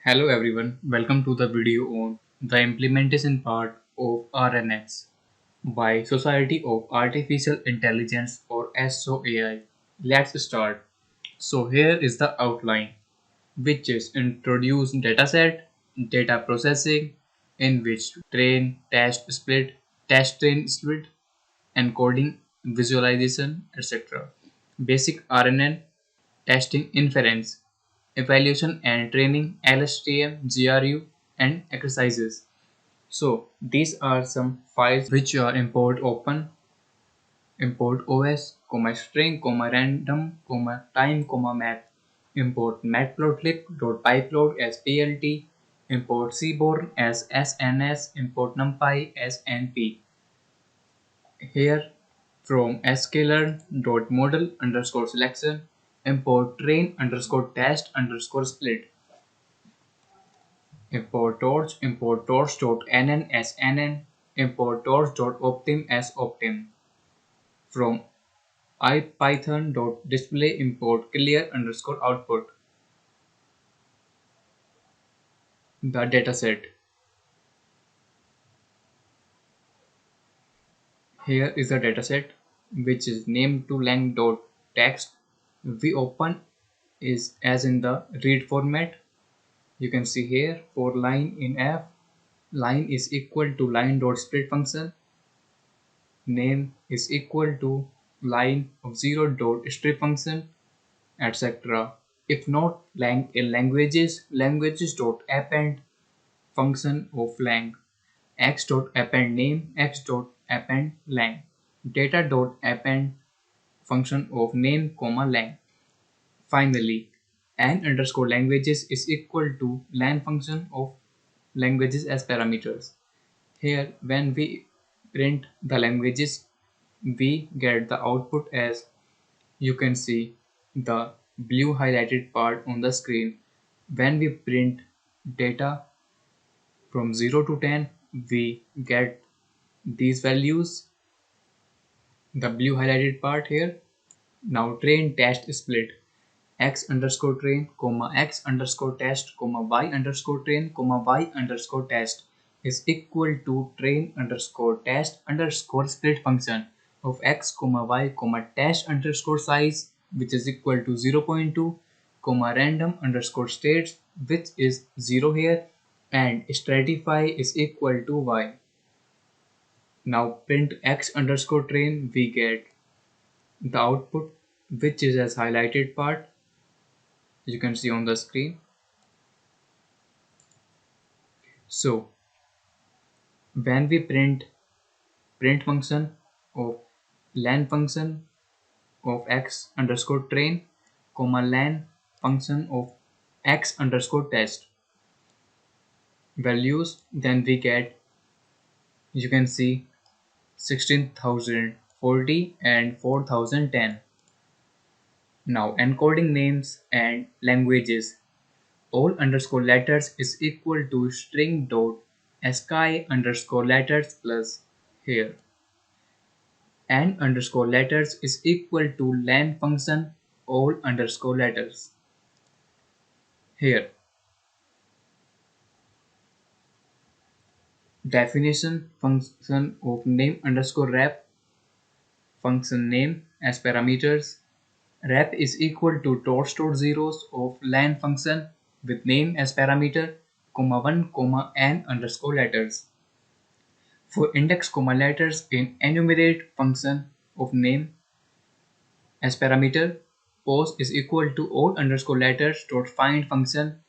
Hello everyone, welcome to the video on the implementation part of RNNs by Society of Artificial Intelligence or SOAI. Let's start. So here is the outline, which is introduce dataset, data processing, in which train, test train split, encoding, visualization, etc. Basic RNN, testing inference, evaluation and training, LSTM, GRU, and exercises. So these are some files which are import open, import OS, string, random, time, math, import matplotlib.pyplot as plt, import seaborn as SNS, import numpy as np. Here from sklearn.model underscore selection, import train underscore test underscore split, import torch.nn as nn, import torch.optim as optim. From ipython.display import clear underscore output, the dataset. Here is the dataset which is named to lang.text. We open is as in the read format. You can see here for line in f, line is equal to line.split function, name is equal to line of 0.strip function, etc. If not, lang in languages.append function of lang, x.append name, x.append lang, data.append function of name, lang. Finally, n underscore languages is equal to lan function of languages as parameters. Here, when we print the languages, we get the output as you can see the blue highlighted part on the screen. When we print data from 0 to 10, we get these values, the blue highlighted part here. Now train test split x underscore train, x underscore test, y underscore train, y underscore test is equal to train underscore test underscore split function of x, y, test underscore size, which is equal to 0.2, random underscore states, which is 0 here, and stratify is equal to y. Now print x underscore train, we get the output, which is as highlighted part, you can see on the screen. So when we print function of len function of x underscore train, len function of x underscore test values, then we get, you can see 16,040 and 4010. Now encoding names and languages. All underscore letters is equal to string dot sky underscore letters plus here. And underscore letters is equal to len function all underscore letters here. Definition function of name underscore rep, function name as parameters. Rep is equal to torch zeros of len function with name as parameter, 1, n underscore letters. For index letters in enumerate function of name as parameter, pose is equal to all underscore letters dot find function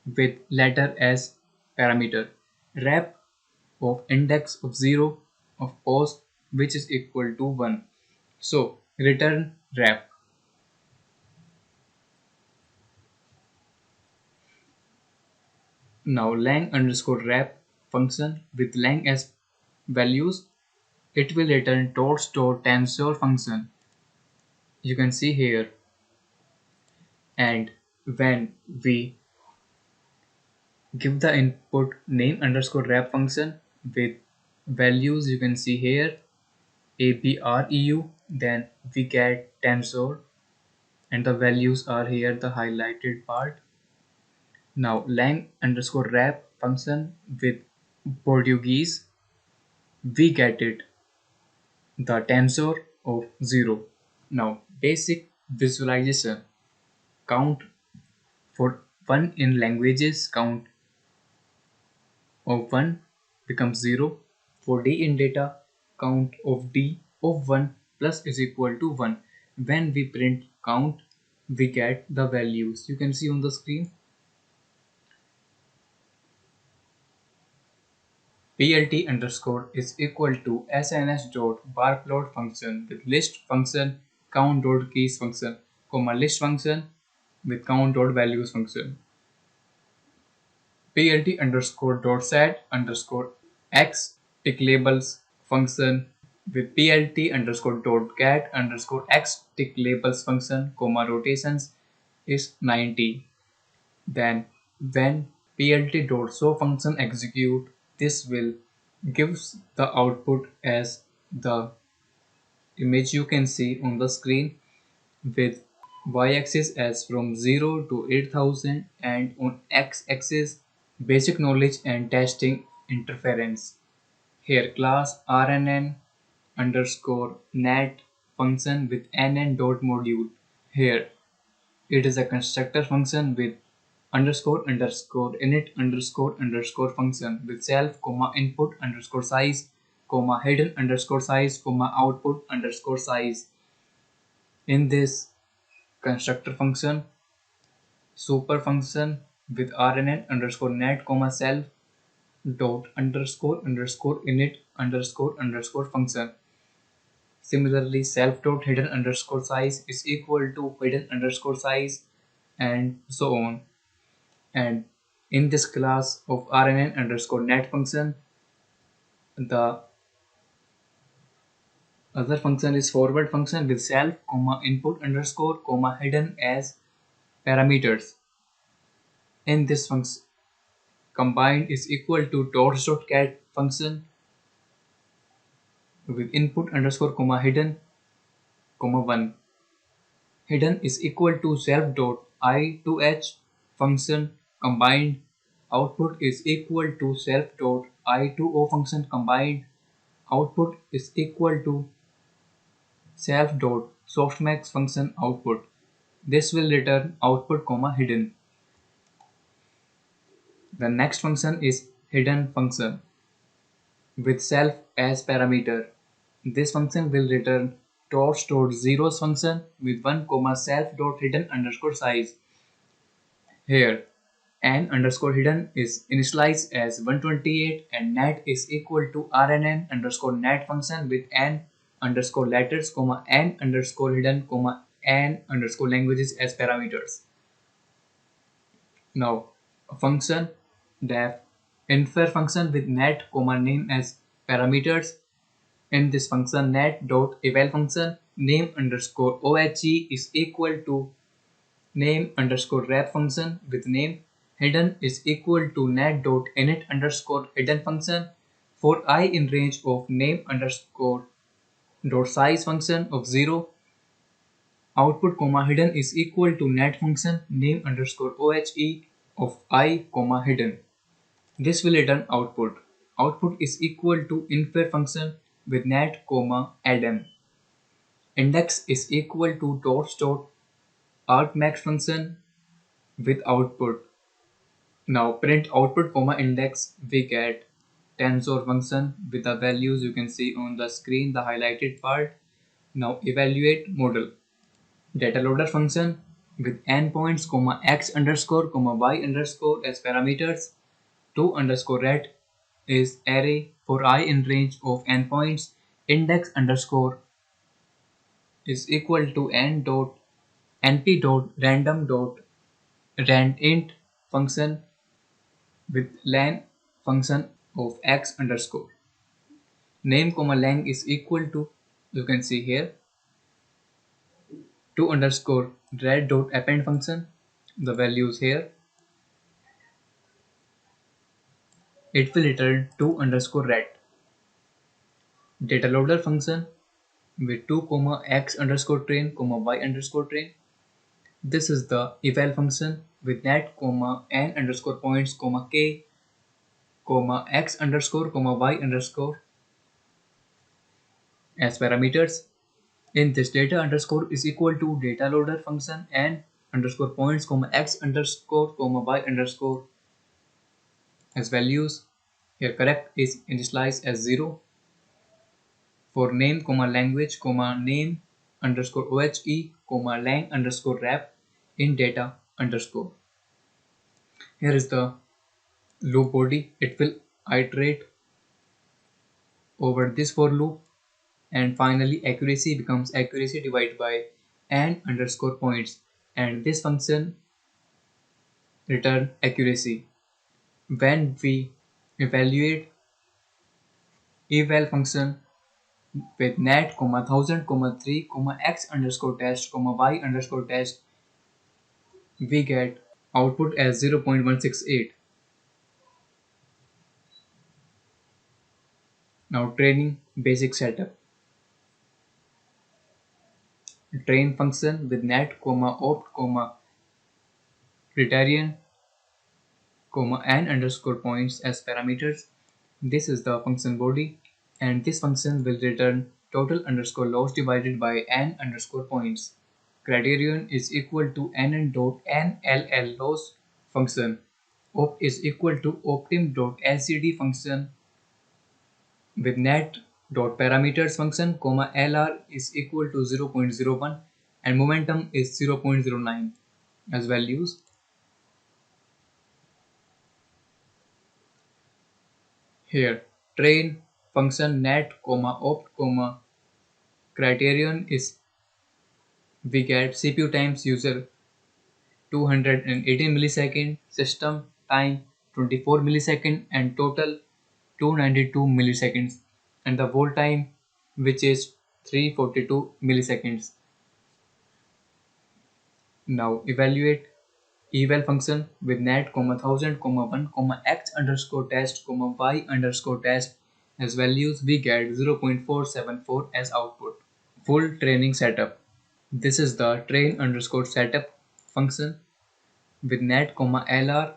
with letter as parameter. Rep of index of 0 of pose, which is equal to 1. So return rep. Now lang underscore rep function with lang as values, it will return tensor function. You can see here. And when we give the input name underscore rep function with values, you can see here abreu, then we get tensor, and the values are here the highlighted part. Now lang underscore wrap function with Portuguese, we get it the tensor of 0. Now basic visualization. Count for 1 in languages, count of 1 becomes 0. For d in data, count of d of 1 plus is equal to 1. When we print count, we get the values. You can see on the screen. PLT underscore is equal to SNS dot bar plot function with list function count dot keys function, comma list function with count dot values function. PLT underscore dot set underscore x tick labels function with PLT underscore dot get underscore x tick labels function, comma rotations is 90. Then when PLT dot show function execute, this will gives the output as the image you can see on the screen with y-axis as from 0 to 8000 and on x-axis basic knowledge and testing interference. Here class rnn underscore net function with nn dot module. Here it is a constructor function with underscore underscore init underscore underscore function with self comma input underscore size comma hidden underscore size comma output underscore size. In this constructor function, super function with rnn underscore net comma self dot underscore init underscore function. Similarly, self dot hidden underscore size is equal to hidden underscore size and so on. And in this class of rnn underscore net function, the other function is forward function with self comma input underscore comma hidden as parameters. In this function, combined is equal to dots.get function with input underscore comma hidden comma 1. Hidden is equal to self dot I to h function combined. Output is equal to self dot I to o function combined. Output is equal to self dot softmax function output. This will return output comma hidden. The next function is hidden function with self as parameter. This function will return zeros function with 1 comma self dot hidden underscore size. Here n underscore hidden is initialized as 128 and net is equal to rnn underscore net function with n underscore letters comma n underscore hidden comma n underscore languages as parameters. Now a function def infer function with net comma name as parameters. In this function net dot eval function name underscore ohe is equal to name underscore wrap function with name. Hidden is equal to net dot init underscore hidden function for I in range of name underscore dot size function of 0. Output comma hidden is equal to net function name underscore ohe of I comma hidden. This will return output. Output is equal to infer function with net comma addm. Index is equal to dots dot argmax function with output. Now print output comma index, we get tensor function with the values you can see on the screen, the highlighted part. Now evaluate model. Data loader function with endpoints comma x underscore comma y underscore as parameters. 2 underscore ret is array for I in range of endpoints. Index underscore is equal to n dot np dot random dot randint function with len function of x underscore. Name comma lang is equal to, you can see here, 2 underscore red dot append function, the values here. It will return 2 underscore red. Data loader function with 2 comma x underscore train comma y underscore train. This is the eval function with net, comma, n underscore points, comma, k, comma, x underscore, comma, y underscore as parameters. In this data underscore is equal to data loader function n underscore points, comma, x underscore, comma, y underscore as values. Here correct is initialized as 0 for name, comma, language, comma, name underscore ohe, comma, lang underscore wrap in data underscore. Here is the loop body. It will iterate over this for loop, and finally accuracy becomes accuracy divided by n underscore points, and this function return accuracy. When we evaluate eval function with net, comma, 1000, comma, 3, comma, x underscore test, comma, y underscore test, we get output as 0.168. Now training basic setup. Train function with net, comma, opt, comma, criterion, comma, n underscore points as parameters. This is the function body, and this function will return total underscore loss divided by n underscore points. Criterion is equal to n dot nll loss function. Opt is equal to optim dot lcd function with net dot parameters function, comma, lr is equal to 0.01 and momentum is 0.09 as values. Here train function net, comma, opt, comma, criterion is we get CPU times user 218 millisecond, system time 24 millisecond, and total 292 milliseconds, and the hold time which is 342 milliseconds. Now evaluate eval function with net, comma, 1000, comma, 1, comma, x underscore test, comma, y underscore test as values. We get 0.474 as output. Full training setup. This is the train underscore setup function with net, comma, lr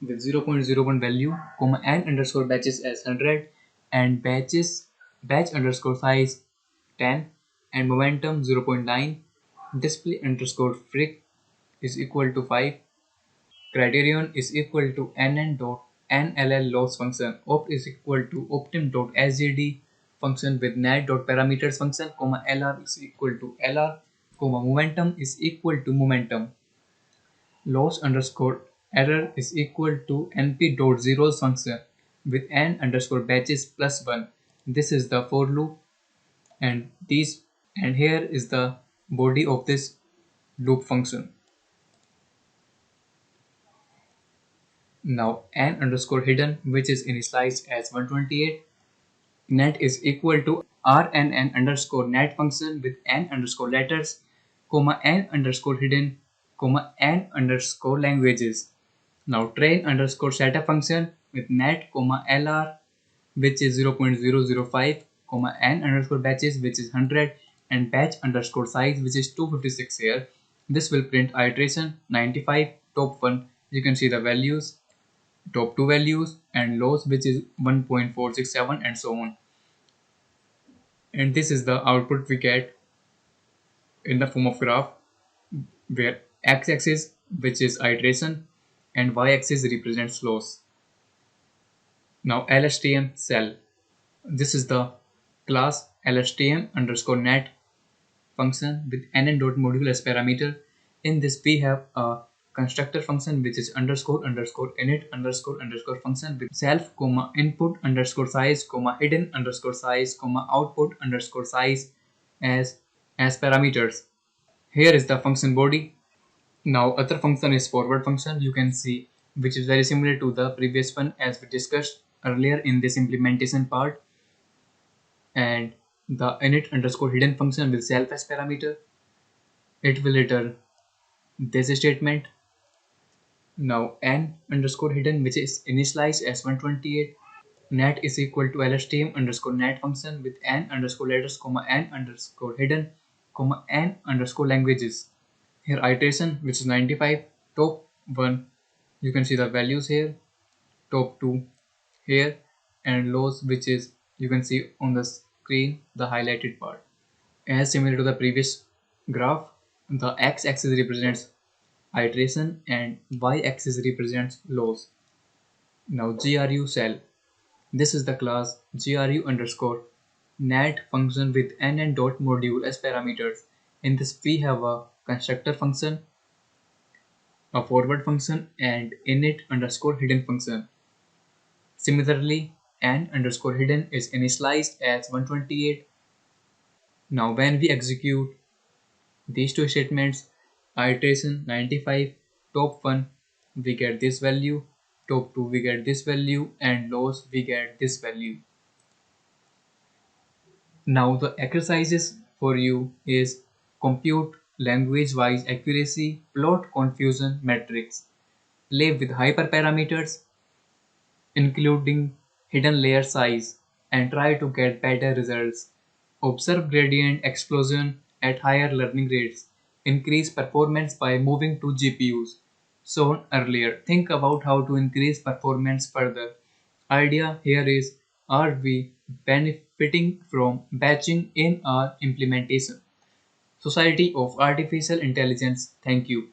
with 0.01 value, comma, n underscore batches as 100, and batch underscore size 10, and momentum 0.9. Display underscore fric is equal to 5. Criterion is equal to nn dot nll loss function. Opt is equal to optim dot sgd function with net dot parameters function, comma, lr is equal to lr, comma, momentum is equal to momentum. Loss underscore error is equal to np dot zeros function with n underscore batches plus 1. This is the for loop, and here is the body of this loop function. Now n underscore hidden, which is initialized as 128, net is equal to rnn underscore net function with n underscore letters, comma, n underscore hidden, comma, n underscore languages. Now train underscore setup function with net, comma, lr which is 0.005, comma, n underscore batches which is 100, and batch underscore size which is 256 here. This will print iteration 95, top 1 you can see the values, top 2 values, and loss which is 1.467, and so on. And this is the output we get in the form of graph, where x-axis which is iteration and y-axis represents loss. Now LSTM cell. This is the class LSTM underscore net function with nn dot module as parameter. In this we have a constructor function which is underscore underscore init underscore underscore function with self, comma, input underscore size, comma, hidden underscore size, comma, output underscore size as parameters. Here is the function body. Now other function is forward function, you can see, which is very similar to the previous one as we discussed earlier in this implementation part, and the init underscore hidden function with self as parameter. It will return this statement. Now n underscore hidden, which is initialized as 128, net is equal to lstm underscore net function with n underscore letters, comma, n underscore hidden, comma, n underscore languages. Here iteration which is 95, top 1, you can see the values here, top 2 here, and lows which is you can see on the screen the highlighted part. As similar to the previous graph, the x-axis represents iteration and y-axis represents lows. Now GRU cell. This is the class GRU underscore NAT function with n and dot module as parameters. In this we have a constructor function, a forward function, and init underscore hidden function. Similarly, n underscore hidden is initialized as 128. Now when we execute these two statements, iteration 95, top 1 we get this value, top 2 we get this value, and lows we get this value. Now the exercises for you is compute language-wise accuracy, plot confusion matrix, play with hyperparameters including hidden layer size, and try to get better results. Observe gradient explosion at higher learning rates. Increase performance by moving to GPUs. Shown earlier. Think about how to increase performance further. Idea here is, are we benefiting from batching in our implementation? Society of Artificial Intelligence. Thank you.